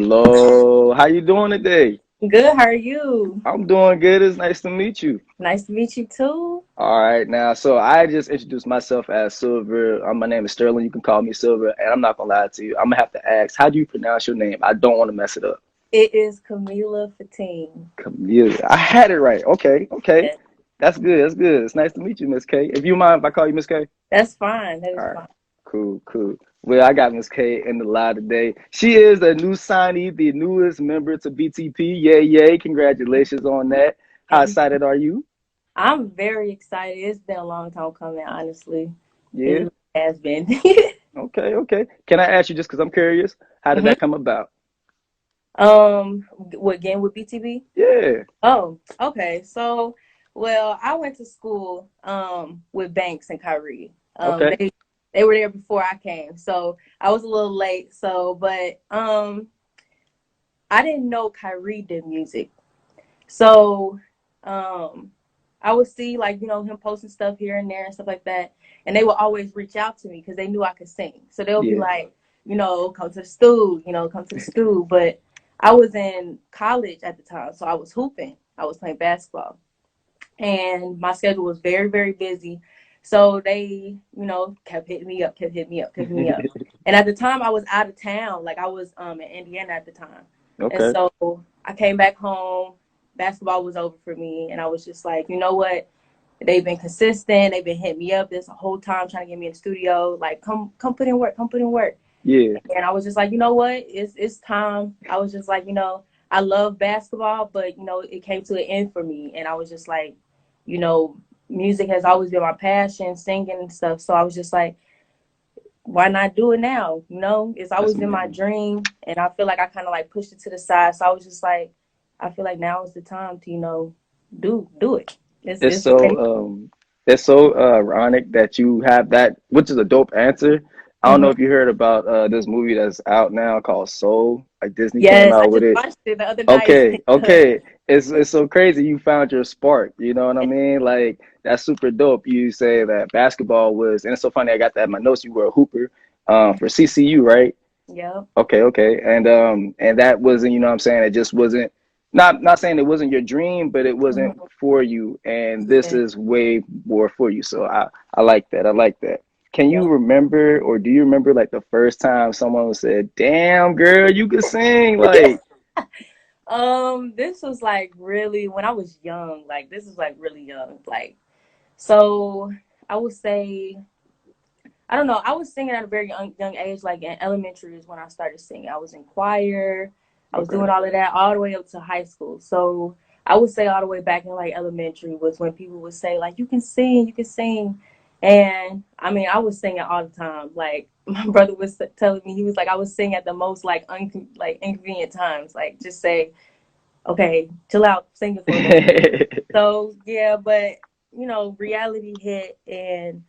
Hello, how you doing today? Good, how are you? I'm doing good. It's nice to meet you. Nice to meet you too. All right, now, so I just introduced myself as Silver. My name is Sterling. You can call me Silver, and I'm not gonna lie to you. I'm gonna have to ask, how do you pronounce your name? I don't want to mess it up. It is Kamiylah Faatin. Kamiylah. I had it right. Okay, okay. Yeah, That's good. That's good. It's nice to meet you, Miss K. If you mind if I call you Miss K? that's fine. That All is right. fine. Cool, cool. Well, I got Miss K in the live today. She is a new signee, the newest member to BTP. Yay, yay. Congratulations on that. How Thank you. excited are you? I'm very excited. It's been a long time coming, honestly. It Yeah. really has been. Okay, okay. Can I ask you just because I'm curious, how did hmm that come about? what game with BTB? Yeah. Oh, okay. So, well, I went to school with Banks and Kyrie. Okay. They were there before I came, so I was a little late. So, but I didn't know Kyrie did music. So um I would see like, him posting stuff here and there and stuff like that. And they would always reach out to me because they knew I could sing. So they'll be Yeah. like, come to the stool, come to the stool. But I was in college at the time, so I was hooping. I was playing basketball. And my schedule was very, very busy. So they, kept hitting me up, kept hitting me up, kept hitting me up. And at the time I was out of town. Like I was in Indiana at the time. And Okay. so I came back home, basketball was over for me, and I was just like, you know what? They've been consistent, they've been hitting me up this whole time trying to get me in the studio, like come put in work, come put in work. Yeah. And I was just like, you know what? It's time. I was just like, I love basketball, but it came to an end for me. And I was just like, you know, music has always been my passion, singing and stuff. So I was just like, why not do it now? It's That's always been my amazing. dream, and I feel like I kind of like pushed it to the side. So I was just like, I feel like now is the time to do it. It's It's so ready. it's so ironic that you have that, which is a dope answer. I don't know hmm if you heard about this movie that's out now called Soul. Like Disney came Yes, I out with just it. watched it the other night. Okay, okay. It's so crazy you found your spark, you know what I mean? Like that's super dope. You say that basketball was, and it's so funny I got that in my notes. You were a hooper for CCU, right? Yep. Okay, okay. And that wasn't, you know what I'm saying? It just wasn't, not saying it wasn't your dream, but it wasn't hmm for you. And this Yeah. is way more for you. So I like that. I like that. Can you Yep. remember, or do you remember like the first time someone said, "Damn girl, you could sing"? Like, This was like really when I was young. Like this is like really young. Like so, I would say I don't know. I was singing at a very young age. Like in elementary is when I started singing. I was in choir. I was okay. doing all of that all the way up to high school. So I would say all the way back in like elementary was when people would say like, "You can sing, you can sing," and I mean I was singing all the time. Like my brother was telling me, he was like, I was singing at the most like like inconvenient times. Like just say, "Okay, chill out, singing for a little bit." So yeah, but reality hit, and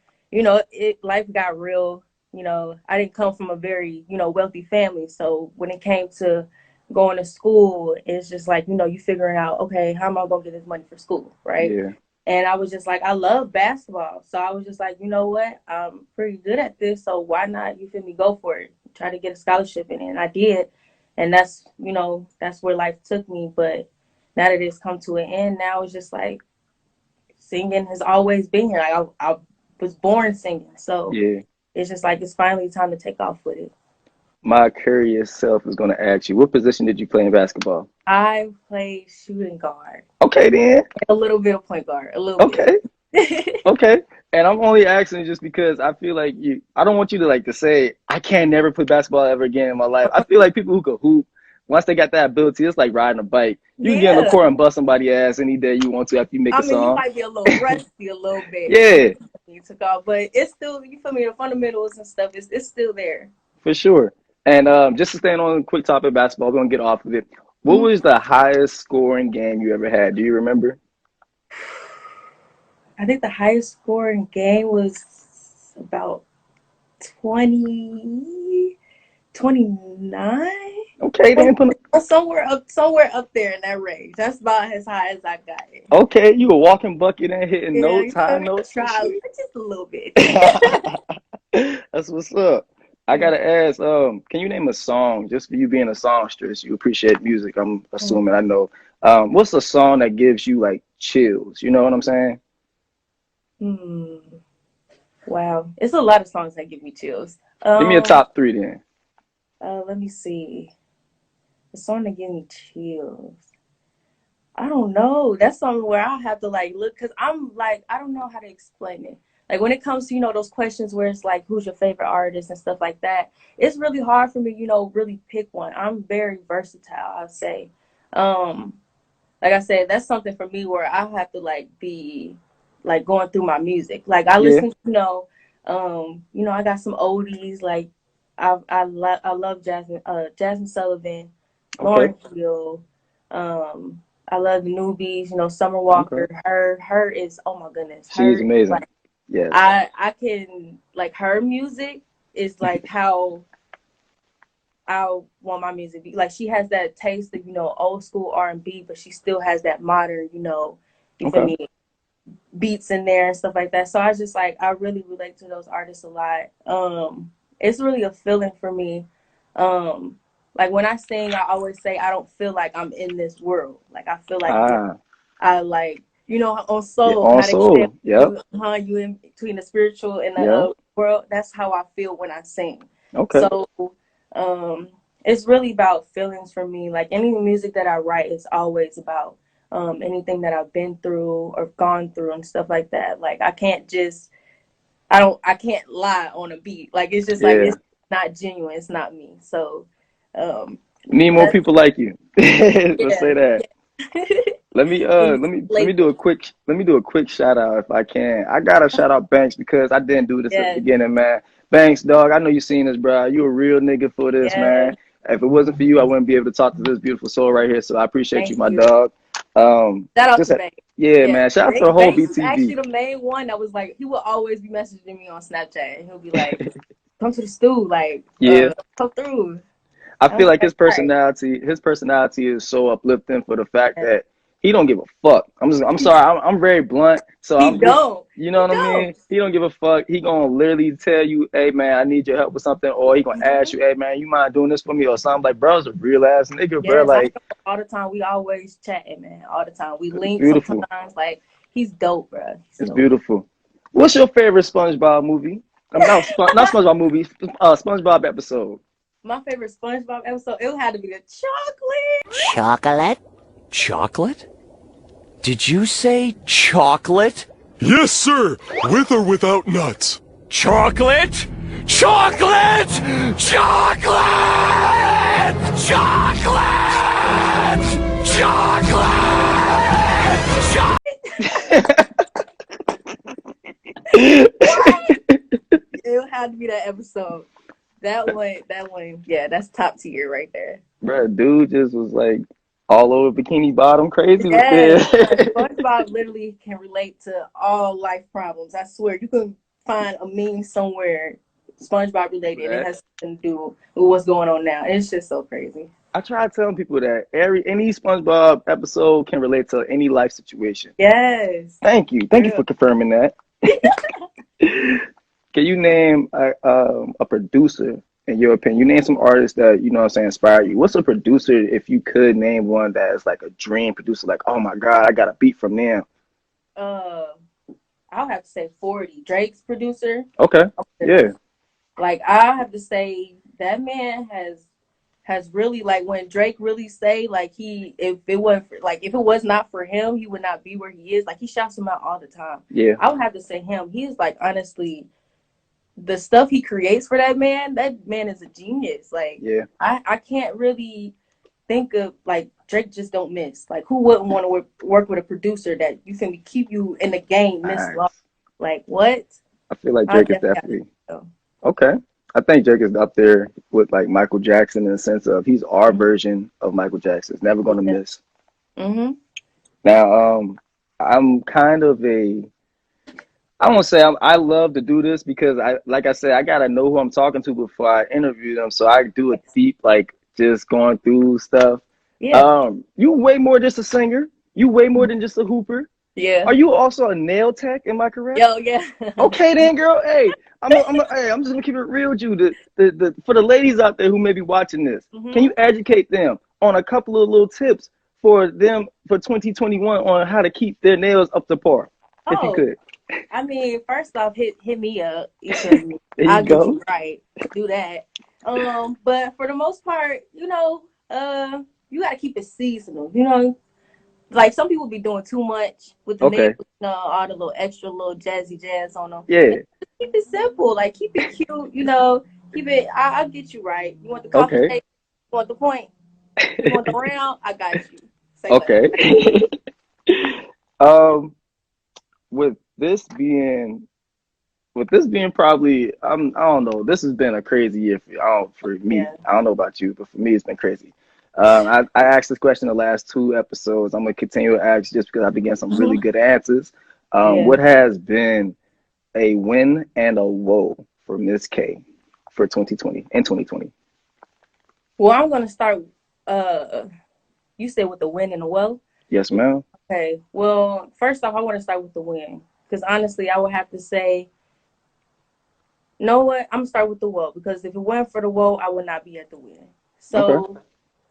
life got real. I didn't come from a very wealthy family, so when it came to going to school, it's just like you figuring out, okay, how am I gonna get this money for school, right? Yeah, And I was just like, I love basketball, so I was just like, you know what, I'm pretty good at this, so why not? You feel me? Go for it. Try to get a scholarship in it, and I did, and that's where life took me. But now that it's come to an end, now it's just like singing has always been here. Like I was born singing, so yeah. it's just like it's finally time to take off with it. My curious self is going to ask you, what position did you play in basketball? I play shooting guard, Okay, then. a little bit of point guard, a little bit. Okay, okay. And I'm only asking just because I feel like I don't want you to like to say, I can't never play basketball ever again in my life. I feel like people who could hoop, once they got that ability, it's like riding a bike. You can get in the Yeah, court and bust somebody's ass any day you want to after you make I a mean you song. might be a little rusty a little bit Yeah, when you took off, but it's still, you feel me, the fundamentals and stuff it's still there. for sure. And just to stay on a quick topic of basketball, we're going to get off of it. What Mhm. was the highest scoring game you ever had? Do you remember? I think the highest scoring game was about 20, 29. Okay, then. Somewhere up there in that range. That's about as high as I got it. Okay, you were walking bucket and hitting Yeah, notes, you high feel me? I notes and try shit. just a little bit. That's what's up. I gotta ask, can you name a song just for you being a songstress? You appreciate music, I'm assuming. I know. What's a song that gives you like chills? You know what I'm saying? Hmm. Wow, it's a lot of songs that give me chills. Give me a top three then. Let me see. The song that give me chills. I don't know. That's something where I have to like look because I'm like I don't know how to explain it. Like when it comes to those questions where it's like who's your favorite artist and stuff like that, it's really hard for me, really pick one. I'm very versatile, I'll say. Um, like I said, that's something for me where I have to like be like going through my music. Like I Yeah. listen to I got some oldies like I love Jasmine Sullivan, Okay. Lauren Hill. I love the newbies, Summer Okay. Walker. Her is, oh my goodness. She's Her amazing. like Yes. I can like her music is like how I want my music to be. Like she has that taste of, old school R&B, but she still has that modern, you feel Okay. me, beats in there and stuff like that. So I just like I really relate to those artists a lot. It's really a feeling for me. Like when I sing, I always say I don't feel like I'm in this world. Like I feel like Ah, I like on yeah, soul on how they say soul. Yep. you in between the spiritual and the Yep. world. That's how I feel when I sing. Okay. So um it's really about feelings for me. Like any music that I write is always about anything that I've been through or gone through and stuff like that. Like I can't lie on a beat. Like it's just like Yeah. it's not genuine. It's not me. So um Need more that's people like you. Let's yeah, say that. yeah. Let me In let me do a label. quick shout out if I can. I gotta shout out Banks because I didn't do this at the Yes, beginning, man. Banks, dog, I know you seen this, bro. You a real nigga for this, man. yes. If it wasn't for you, I wouldn't be able to talk to this beautiful soul right here. So I appreciate you, Thank my you. dog. Shout out Just to Banks. yeah, Yeah. man. Shout out to the whole Banks is actually BTV. the main one that was like he will always be messaging me on Snapchat and he'll be like, come to the stew, like, Yeah. come through. I I feel was like like, all right. his personality is so uplifting for the fact that he don't give a fuck. I'm sorry, I'm very blunt. So He don't. you know He what I don't. mean? He don't give a fuck. He gonna literally tell you, hey man, I need your help with something, or he gonna ask Mhm. you, hey man, you mind doing this for me or something. Like, bro's a real ass nigga, bro. Yes, I Like, know all the time. We always chatting, man. All the time. We it's link beautiful. sometimes. Like he's dope, bro. He's It's dope. beautiful. What's your favorite SpongeBob movie? Not SpongeBob movie. SpongeBob episode. My favorite SpongeBob episode, it had to be the chocolate. Chocolate? Chocolate? Did you say chocolate? Yes, sir! With or without nuts. Chocolate? Chocolate! Chocolate! Chocolate! Chocolate! It had to be that episode. That one, yeah, that's top tier right there. Bro, dude just was like all over Bikini Bottom crazy with Yes, it. SpongeBob literally can relate to all life problems. I swear, you can find a meme somewhere SpongeBob related, and it Right. has something to do with what's going on now. It's just so crazy. I try telling people that any SpongeBob episode can relate to any life situation. Yes, Thank you real. for confirming that. Can you name a producer in your opinion? You name some artists that you know what I'm saying inspire you. What's a producer if you could name one that is like a dream producer? Like, oh my god, I got a beat from them. Uh, I'll have to say 40. Drake's producer. Okay, Oh yeah, goodness. Like I have to say that man has really like when Drake really say like he if it wasn't for, like if it was not for him he would not be where he is. Like he shouts him out all the time. yeah, I would have to say him. He's like honestly the stuff he creates for that man is a genius. Like yeah. I can't really think of like Drake just don't miss. Like who wouldn't want to work with a producer that you can keep you in the game this long? Nice. Like what? I feel like I Drake is definitely have to definitely go. okay. I think Drake is up there with like Michael Jackson in the sense of he's our version of Michael Jackson. It's never gonna Yeah. miss. Mm-hmm. Now, I'm kind of a I won't say I love to do this because like I said, I gotta know who I'm talking to before I interview them. So I do a deep, like just going through stuff. Yeah. You way more just a singer. You way more than just a hooper. Yeah. Are you also a nail tech? Am I correct? Yo, yeah. Okay then, girl. Hey, I'm just gonna keep it real with you. The for the ladies out there who may be watching this, can you educate them on a couple of little tips for them for 2021 on how to keep their nails up to par, if you Oh, could? I mean, first off, hit me up. You feel me? There you I'll get go. you right. Do that. But for the most part, you gotta keep it seasonal. Like some people be doing too much with the nails, Okay. all the little extra little jazzy jazz on them. And Yeah. just keep it simple, like keep it cute. Keep it. I'll get you right. You want the coffee Okay. shake? You want the point? You want the round? I got you. Say less. Okay. um, with this being probably I don't know. This has been a crazy year for me. Yeah. I don't know about you, but for me it's been crazy. I asked this question the last two episodes. I'm gonna continue to ask just because I've been getting some really good answers. Yeah. What has been a win and a woe for Miss K for 2020 and 2020? Well, I'm gonna start. Uh, you said with the win and the woe. Yes, ma'am. Okay. Well, first off, I want to start with the win because honestly, I would have to say, you know what? I'm gonna start with the woe because if it weren't for the woe, I would not be at the win. Okay. So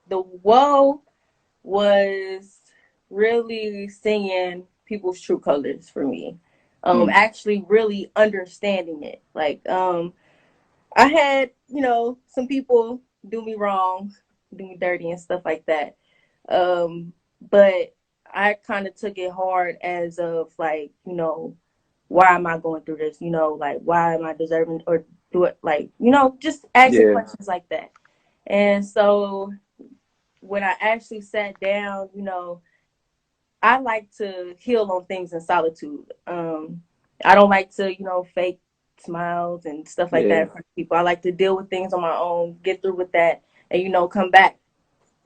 the woe was really seeing people's true colors for me. Mm, Actually, really understanding it. Like, I had, some people do me wrong, do me dirty and stuff like that. But I kind of took it hard as of like, why am I going through this? Like why am I deserving or do it like, just asking yeah. questions like that. And so when I actually sat down, I like to heal on things in solitude. I don't like to, fake smiles and stuff like that Yeah. in front of people. I like to deal with things on my own, get through with that, and come back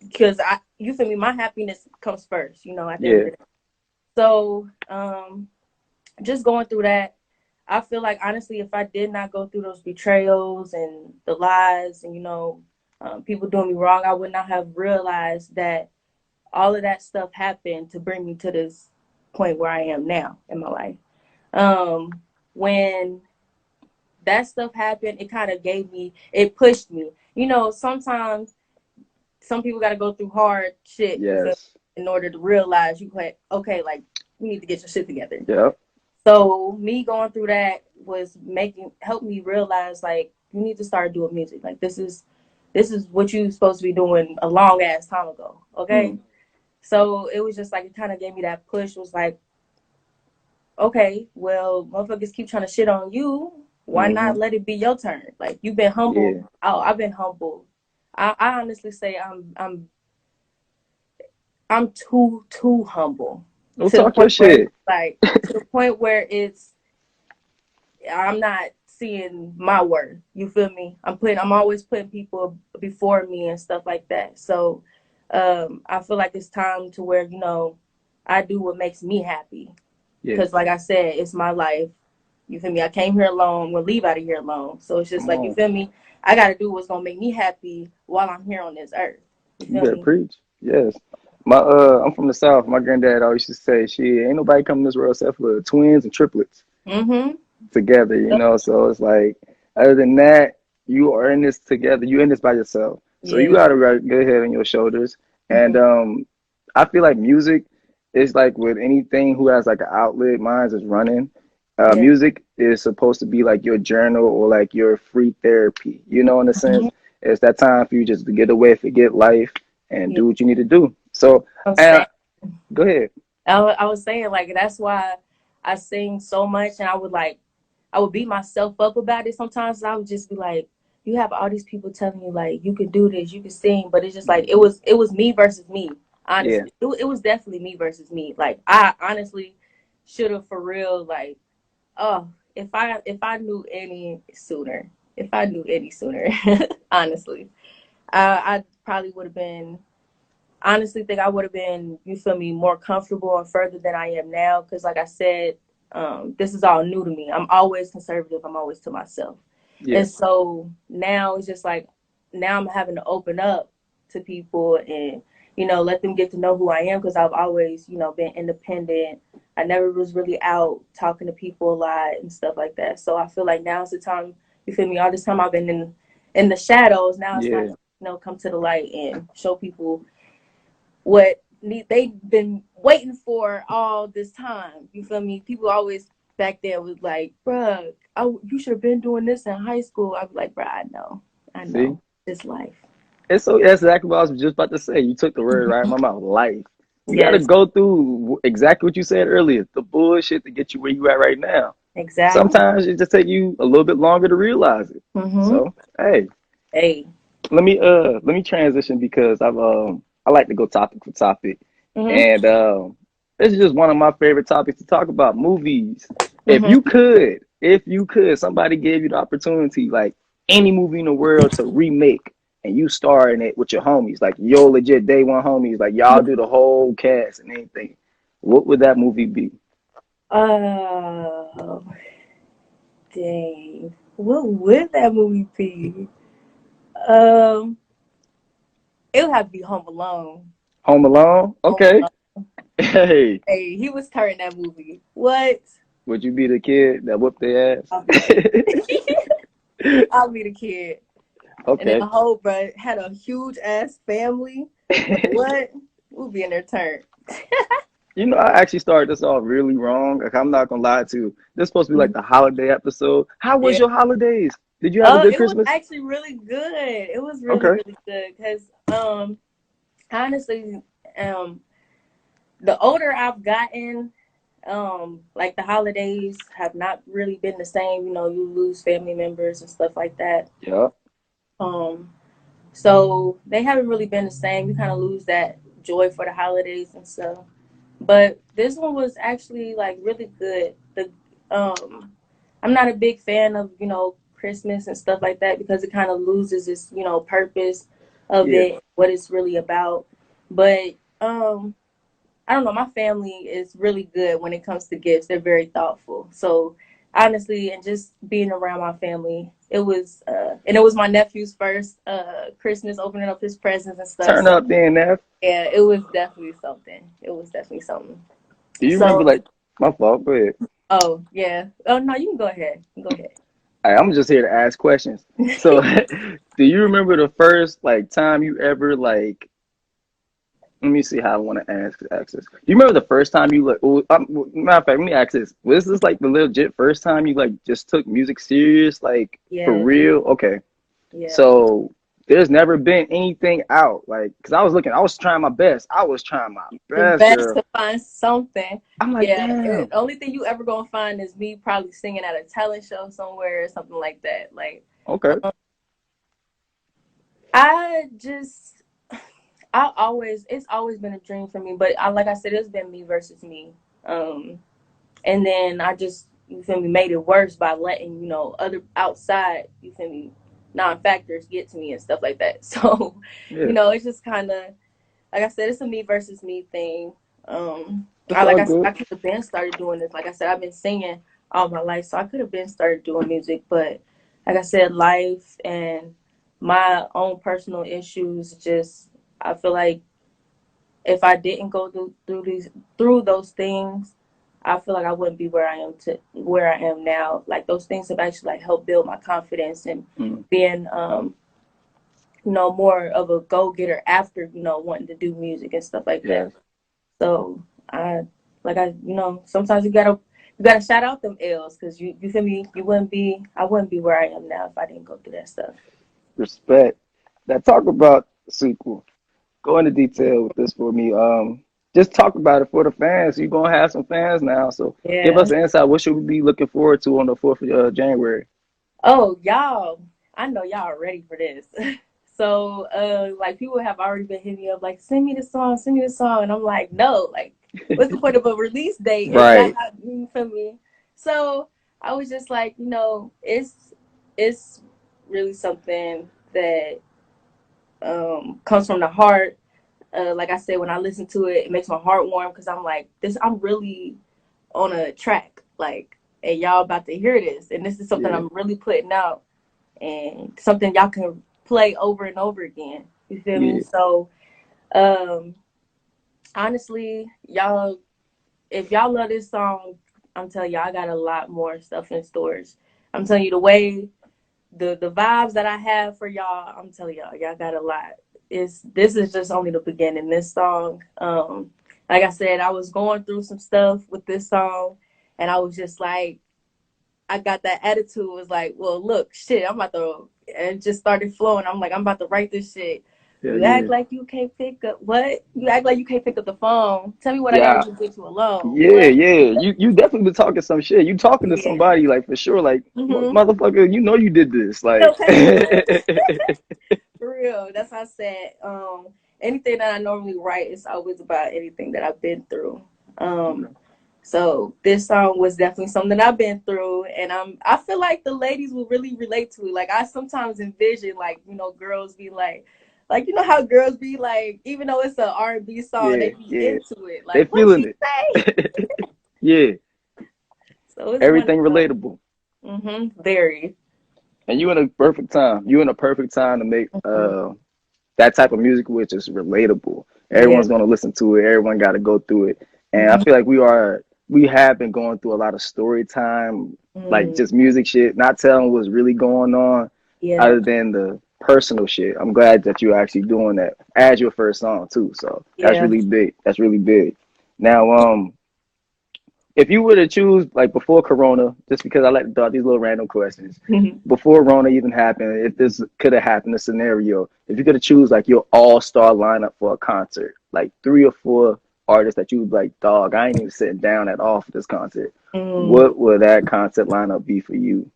because you feel me, my happiness comes first, at the end of Yeah. the day. So, just going through that, I feel like honestly, if I did not go through those betrayals and the lies and people doing me wrong, I would not have realized that all of that stuff happened to bring me to this point where I am now in my life. When that stuff happened, it kind of it pushed me. Sometimes some people got to go through hard shit, you feel, Yes. in order to realize okay, like you need to get your shit together. Yep. So me going through that was helped me realize like you need to start doing music. Like this is what you're supposed to be doing a long ass time ago. Okay. Mm, So it was just like it kind of gave me that push. Was like, okay, well, motherfuckers keep trying to shit on you. Why mm-hmm. not let it be your turn? Like you've been humble. Yeah. Oh, I've been humble. I honestly say I'm too humble Don't to the talk your point where shit. I'm not seeing my worth. You feel me? I'm always putting people before me and stuff like that. So I feel like it's time to where, I do what makes me happy. Yeah. Cause like I said, it's my life. You feel me? I came here alone, we'll leave out of here alone. So it's just Come like, you on. feel me? I gotta do what's gonna make me happy while I'm here on this earth. You You feel better me? preach. Yes. I'm from the South. My granddad always used to say, "Shit, ain't nobody coming this world except for twins and triplets Mm-hmm. together." So it's like, other than that, you are in this together. You in this by yourself. So you Yeah. got a good head on your shoulders. And Mm-hmm. I feel like music is like with anything who has like an outlet. Mine is running. Yeah. Music is supposed to be like your journal or like your free therapy. In a sense, Mm-hmm. it's that time for you just to get away, forget life, and Yeah. do what you need to do. So, I'm saying. uh, go ahead. I was saying like that's why I sing so much, and I would beat myself up about it sometimes. I would just be like, you have all these people telling you like you can do this, you can sing, but it's just like it Hmm. was me versus me. Yeah, Honestly, it was definitely me versus me. Like I honestly should have for real like, oh, if I knew any sooner, if I knew any sooner, honestly, I probably would have been honestly think I would have been, you feel me, more comfortable and further than I am now. Because, like I said, this is all new to me. I'm always conservative. I'm always to myself. yeah, And so now it's just like, now I'm having to open up to people and, let them get to know who I am because I've always, been independent. I never was really out talking to people a lot and stuff like that. So I feel like now's the time. You feel me? All this time I've been in the shadows. Now it's time Yeah. to come to the light and show people what they've been waiting for all this time. You feel me? People always back there was like, bruh, you should have been doing this in high school. I'd be like, bruh, I See, know, it's life. it's so that's exactly what I was just about to say. You took the word right out of my mouth. Life. You got to Yes, go through exactly what you said earlier, the bullshit to get you where you at right now. exactly. Sometimes it just take you a little bit longer to realize it. Mm-hmm. So, hey, Hey. let me transition because I like to go topic for topic, Mm-hmm. and this is just one of my favorite topics to talk about, movies. Mm-hmm. If you could, somebody gave you the opportunity, like any movie in the world to remake, and you star in it with your homies, like your legit day one homies, like y'all do the whole cast and anything. What would that movie be? Oh, dang. What would that movie be? Um, it would have to be Home Alone. Home Alone? Home Okay. Alone. Hey, Hey, he was turning that movie. What? would you be the kid that whooped their ass? I'll be the kid. I'll be the kid. And then Okay. the whole bruh had a huge ass family. But what? We'll be in their turn. You know, I actually started this off really wrong. Like, I'm not gonna lie to you. This is supposed to be like the holiday episode. How was Yeah. your holidays? Did you have a good It was Christmas? actually really good. It was really, Okay. really good. Because honestly, um the older I've gotten, like the holidays have not really been the same. You lose family members and stuff like that. Yeah. Um, so they haven't really been the same. You kind of lose that joy for the holidays and stuff. But this one was actually like really good. Um, I'm not a big fan of Christmas and stuff like that because it kind of loses its purpose of Yeah. it, what it's really about. But I don't know. My family is really good when it comes to gifts. They're very thoughtful. So honestly, and just being around my family, and it was my nephew's first Christmas, opening up his presents and stuff. Turn So up, DNF. yeah, it was definitely something. It was definitely something. Do you remember, So, like, my fault? Go ahead. oh yeah. Oh no, you can go ahead. You can go I'm just here to ask questions. So, ahead. do you remember the first like time you ever like? Let me see how I want to ask this. Do you remember the first time you like? Matter of fact, let me ask this. Was this like the legit first time you like just took music serious, like for Yeah, real? Okay. yeah. So there's never been anything out, like, because I was trying my best. I was trying my The best, best girl. to find something. I'm like, Yeah, the damn. only thing you ever gonna find is me probably singing at a talent show somewhere or something like that. Like, Okay. um, I just, it's always been a dream for me. But like I said, it's been me versus me. Um, and then I just, you feel me, made it worse by letting other outside, you feel me, non-factors get to me and stuff like that. So, Yeah. it's just kind of like I said, it's a me versus me thing. It's all I good. could have been started doing this. Like I said, I've been singing all my life, so I could have been started doing music. But like I said, life and my own personal issues, just I feel like if I didn't go through those things, I feel like I wouldn't be where I am now. Like those things have actually like helped build my confidence and Mm. being more of a go getter after wanting to do music and stuff like that. Yes. So sometimes you gotta shout out them L's because you feel me. I wouldn't be where I am now if I didn't go through that stuff. Respect. Now talk about the sequel. Go into detail with this for me. Just talk about it for the fans. You're gonna have some fans now, so give Yeah. us an insight. What should we be looking forward to on the 4th of January? Oh, y'all. I know y'all are ready for this. So, like people have already been hitting me up, like, send me the song. And I'm like, no, like, what's the point of a release date if y'all Right. not for me? So I was just like, it's really something that comes from the heart. Like I said, when I listen to it, it makes my heart warm because I'm like, I'm really on a track, like, and y'all about to hear this, and this is something Yeah. I'm really putting out, and something y'all can play over and over again. You feel me? Yeah. So, honestly, y'all if y'all love this song, I'm telling you, I got a lot more stuff in storage. I'm telling you, the way the vibes that I have for y'all, I'm telling y'all got a lot. This is just only the beginning. This song, like I said, I was going through some stuff with this song, and I was just like, I got that attitude. Was like, well, look, shit, I'm about to, and it just started flowing. I'm like, I'm about to write this shit. Yeah, You yeah, act like you can't pick up what? You act like you can't pick up the phone. Tell me what I gotta yeah, do to get you alone. yeah, What? yeah. You definitely been talking some shit. You talking to Yeah. somebody like for sure. Like Mm-hmm. motherfucker, you know you did this. You Like, know, pay me up. For real. That's how I said. Anything that I normally write is always about anything that I've been through. Um, so this song was definitely something that I've been through, and I feel like the ladies will really relate to it. Like I sometimes envision, like girls be like how girls be like, even though it's an R&B song, yeah, they be yeah. into it. They Like what feeling she say? it. Yeah, So it's one everything of relatable. them. Very. And you in a perfect time. You in a perfect time to make Mhm. that type of music, which is relatable. Yeah. Everyone's gonna listen to it. Everyone got to go through it. And I hmm feel like we have been going through a lot of story time, like Mm, just music shit, not telling what's really going on, yeah. other than the personal shit. I'm glad that you're actually doing that as your first song too. So that's Yeah. really big. That's really big. Now, if you were to choose like before Corona, just because I like to throw out these little random questions, before Rona even happened, if this could have happened, a scenario, if you could have choose like your all-star lineup for a concert, like 3 or 4 artists that you would like, dog, I ain't even sitting down at all for this concert. Mm. What would that concert lineup be for you?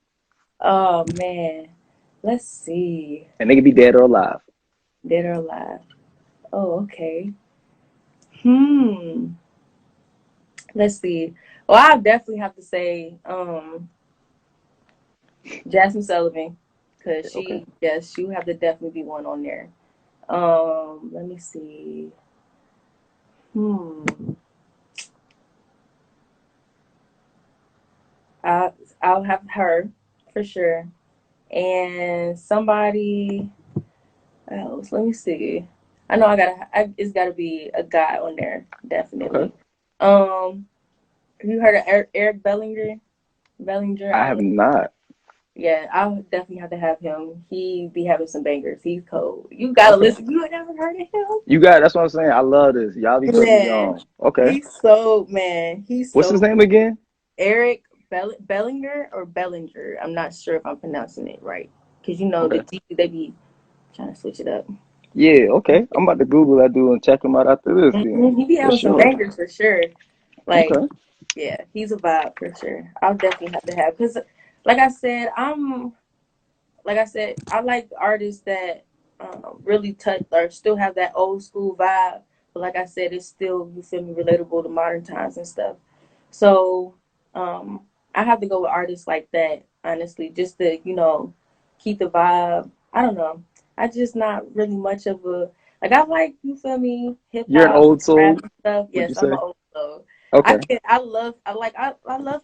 Oh man. Let's see. And they could be dead or alive. Dead or alive. Oh, okay. Hmm. Let's see. Well, I definitely have to say Jasmine Sullivan, because Okay. she would have to definitely be one on there. Let me see. Hmm. I I'll have her for sure, and somebody else. Let me see. I know it's gotta be a guy on there, Okay. definitely. Um, have you heard of Eric Bellinger? Bellinger, I I don't have know. not. Yeah, I'll definitely have to have him. He be having some bangers. He's cold. You gotta Okay. listen. You had never heard of him? That's what I'm saying. I love this. Y'all be putting me Man, on. Okay. he's What's his so name again? Eric Bellinger or Bellinger. I'm not sure if I'm pronouncing it right. Cause the Okay. G they be trying to switch it up. Yeah, okay. I'm about to Google that dude and check him out after this then. He be For having some sure. bangers for sure. Like, Okay. yeah, he's a vibe for sure. I'll definitely have to have because, like I said, I like artists that really touch or still have that old school vibe. But like I said, it's still, you feel me, relatable to modern times and stuff. So I have to go with artists like that, honestly, just to keep the vibe. I don't know. I just not really much of a like. I like, you feel me, hip You're an hop, old rap soul, and stuff. would you Yes, I'm an say? old soul. I Okay. can. I love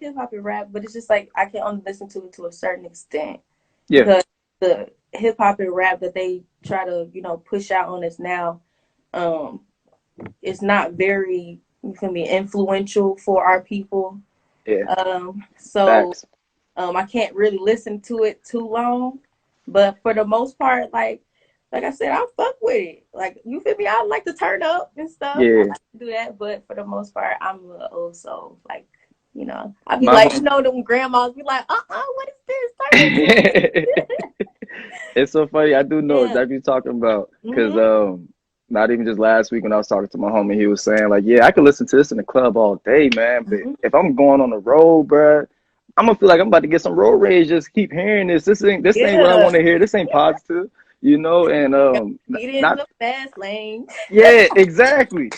hip hop and rap, but it's just like I can only listen to it to a certain extent Yeah. because the hip hop and rap that they try to push out on us now, um, it's not very, you feel me, influential for our people. Yeah. So Facts. I can't really listen to it too long, but for the most part, like I said, I fuck with it. Like, you feel me? I like to turn up and stuff. I Yeah. like to do that, but for the most part, I'm a old soul. Like, I be My like, home. them grandmas be like, what is this? Turn this shit up. It's so funny. I do know Yeah. exactly what you're talking about. Cause Mhm. not even just last week when I was talking to my homie, he was saying like, yeah, I could listen to this in the club all day, man. But Mhm. if I'm going on the road, bruh, I'm gonna feel like I'm about to get some road rage. Just keep hearing this. This ain't what I Yeah. want to hear. This ain't positive, And Got speed in not the fast lane. yeah, exactly.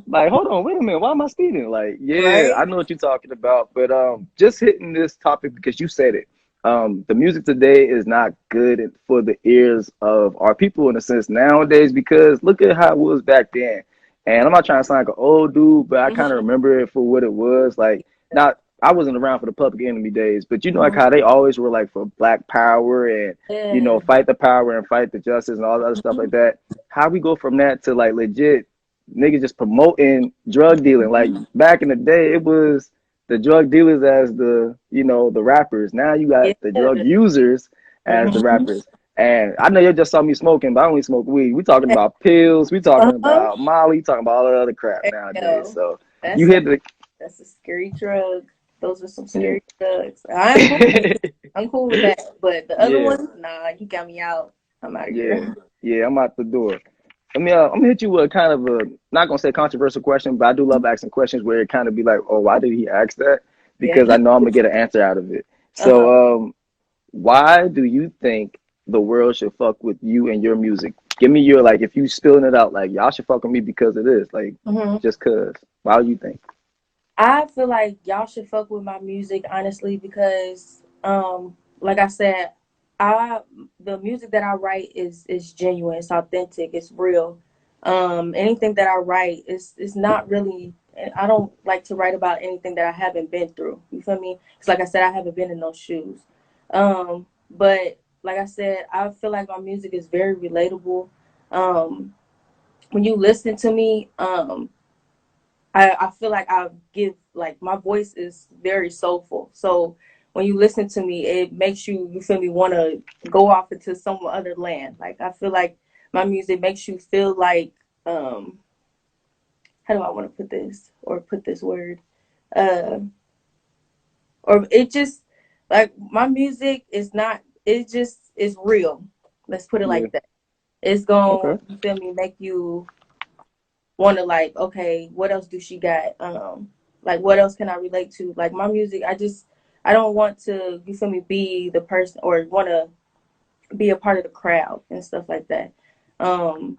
Like, hold on, wait a minute, why am I speeding? Like, yeah, Right. I know what you're talking about, but just hitting this topic because you said it. The music today is not good for the ears of our people in a sense nowadays because look at how it was back then. And I'm not trying to sound like an old dude, but I kind of Mhm. remember it for what it was. Like, not I wasn't around for the Public Enemy days, but like Mhm. how they always were like for Black Power and Yeah. fight the power and fight the justice and all the other stuff like that. How we go from that to like legit? niggas just promoting drug dealing. Like back in the day, it was the drug dealers as the, you know, the rappers. Now you got Yeah. the drug users as the Mhm. rappers. And I know you just saw me smoking, but I only smoke weed. We talking about pills. We talking Uh-huh. about Molly. Talking about all the other crap There you nowadays. go. So you That's a hit the that's a scary drug. Those are some yeah. scary drugs. I'm cool with it. I'm cool with that. But the other Yeah, one, nah, you got me out. I'm out of yeah, here. yeah. I'm out the door. I'm gonna hit you with kind of a not gonna say controversial question, but I do love asking questions where it kind of be like, oh, why did he ask that? Yeah. Because I know I'm gonna get an answer out of it. Uh-huh. So, why do you think the world should fuck with you and your music? Give me your like, if you spilling it out, like y'all should fuck with me because of this, like Hmm. just cause. Why do you think? I feel like y'all should fuck with my music honestly because like I said, I the music that I write is genuine, it's authentic, it's real. Anything that I write is not really, I don't like to write about anything that I haven't been through. You feel me? Cuz like I said, I haven't been in those shoes. But like I said, I feel like my music is very relatable. Um when you listen to me, I feel like I give like my voice is very soulful. So when you listen to me, it makes you feel me want to go off into some other land. Like I feel like my music makes you feel like how do I want to put this or put this word uh or it just like my music is not, it just is real. Let's put it Yeah. like that. It's Okay. going, you feel me, make you want to like, okay, what else do she got? Like what else can I relate to? Like my music, I don't want to, you feel me, be the person or want to be a part of the crowd and stuff like that. Um,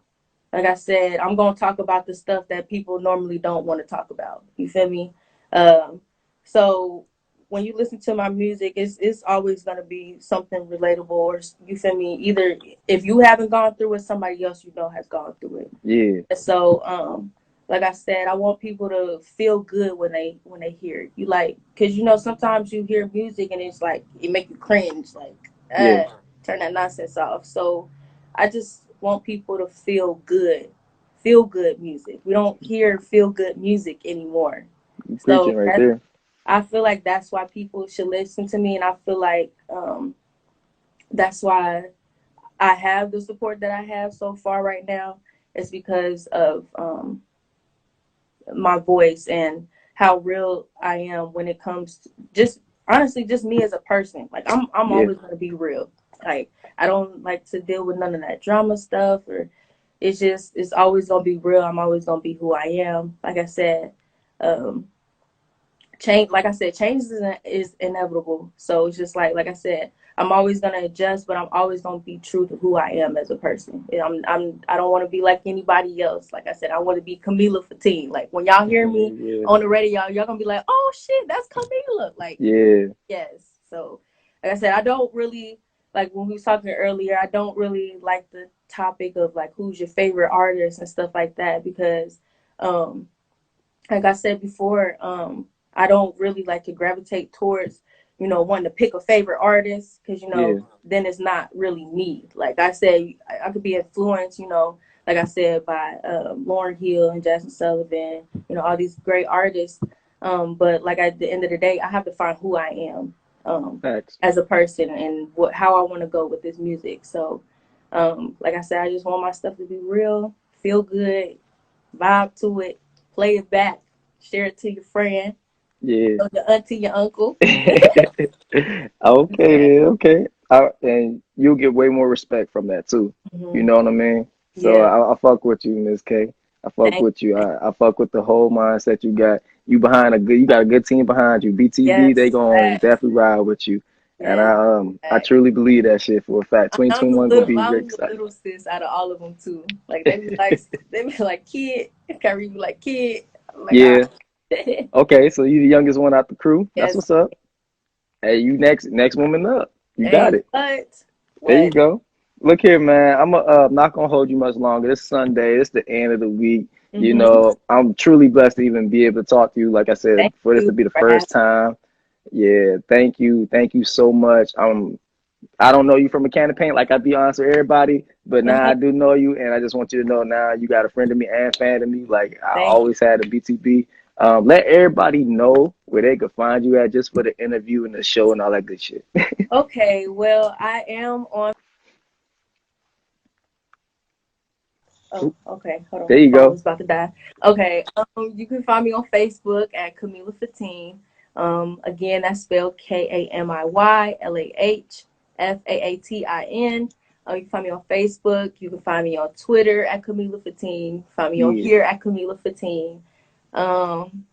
like I said, I'm gonna talk about the stuff that people normally don't want to talk about. You feel me? Um, so when you listen to my music, it's always gonna be something relatable, or you feel me? Either if you haven't gone through it, somebody else you know has gone through it. Yeah. So, like I said, I want people to feel good when they hear it. You like, cause you know sometimes you hear music and it's like it make you cringe, like Yeah. turn that nonsense off. So, I just want people to feel good music. We don't hear feel good music anymore. You So preaching right that there. I feel like that's why people should listen to me, and I feel like that's why I have the support that I have so far right now. It's because of my voice and how real I am when it comes to just honestly just me as a person. Like I'm Yeah. always gonna be real. Like I don't like to deal with none of that drama stuff or it's always gonna be real. I'm always gonna be who I am. Like I said, um change like I said, change is inevitable. So it's just like I said, I'm always gonna adjust, but I'm always gonna be true to who I am as a person. And I don't want to be like anybody else. Like I said, I want to be Kamiylah Faatin. Like when y'all hear me Yeah. on the radio, y'all gonna be like, oh shit, that's Kamiylah. Like Yeah. yes. So like I said, I don't really like when we was talking earlier. I don't really like the topic of like who's your favorite artist and stuff like that because um like I said before, I don't really like to gravitate towards, you know, wanting to pick a favorite artist because, you Yeah. know, then it's not really me. Like I said, I could be influenced, you know, like I said, by Lauryn Hill and Jasmine Sullivan, you know, all these great artists. But like at the end of the day, I have to find who I am Facts. as a person and how I want to go with this music. So, like I said, I just want my stuff to be real, feel good, vibe to it, play it back, share it to your friend, Yeah. your auntie, your uncle. Okay Yeah. then, okay. And you'll get way more respect from that too. You Hmm. know what I mean? So Yeah. I fuck with you, Miss K. I fuck Thank with you. you. I fuck with the whole mindset you got. You behind a good, you got a good team behind you. BTV, they Yes. gonna Facts. definitely ride with you. And Yes. I Facts. truly believe that shit for a fact. I'm 2021 gonna be great. the little sis out of all of them too. Like they be like kid. Kyrie be like kid. I'm like Yeah. ah. Okay, so you the youngest one out the crew. That's Yes. what's up. Hey, you next woman up. You got Hey, it. what? There you What? go. Look here, man. I'm not gonna hold you much longer. It's Sunday. It's the end of the week. You Mm-hmm. know, I'm truly blessed to even be able to talk to you. Like I said, Thank for this you to be the for first having time. Yeah, thank you so much. I don't know you from a can of paint, like I be honest with everybody, but now I do know you, and I just want you to know now you got a friend of me and fan of me. Like I Thank always had a BTB. Let everybody know where they could find you at just for the interview and the show and all that good shit. you. Okay, well, I am on. Oh, okay. Hold on. There My you phone go. was about to die. Okay. You can find me on Facebook at Kamiylah Faatin. Again, that's spelled KamiyLahFaatin. You can find me on Facebook. You can find me on Twitter at Kamiylah Faatin. Find me on Yeah, here at Kamiylah Faatin. Um,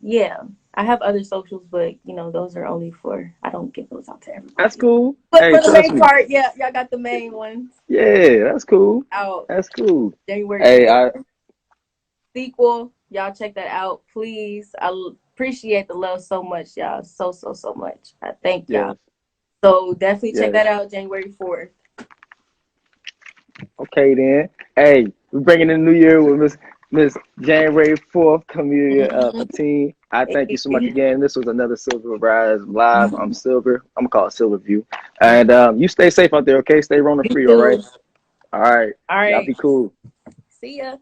yeah, I have other socials, but those are only for. I don't give those out to that's everybody. cool. But Hey, for the trust main me. part, yeah, y'all got the main ones Yeah, that's cool. out That's cool. January Hey, 4th. I Sequel. Y'all check that out, please. Appreciate the love so much, y'all. So much. I thank y'all. yes, So definitely check yes. that out January 4th. Okay then. Hey, we're bringing in the new year with Miss January 4th, Kamiylah Mhm. Faatin. I thank you so much Hey. again. This was another Silver Rise Live. I'm Silver. I'm gonna call it SilverView. And you stay safe out there, okay? Stay Rona You free, all right? too. All right. All Y'all right. be cool. See ya.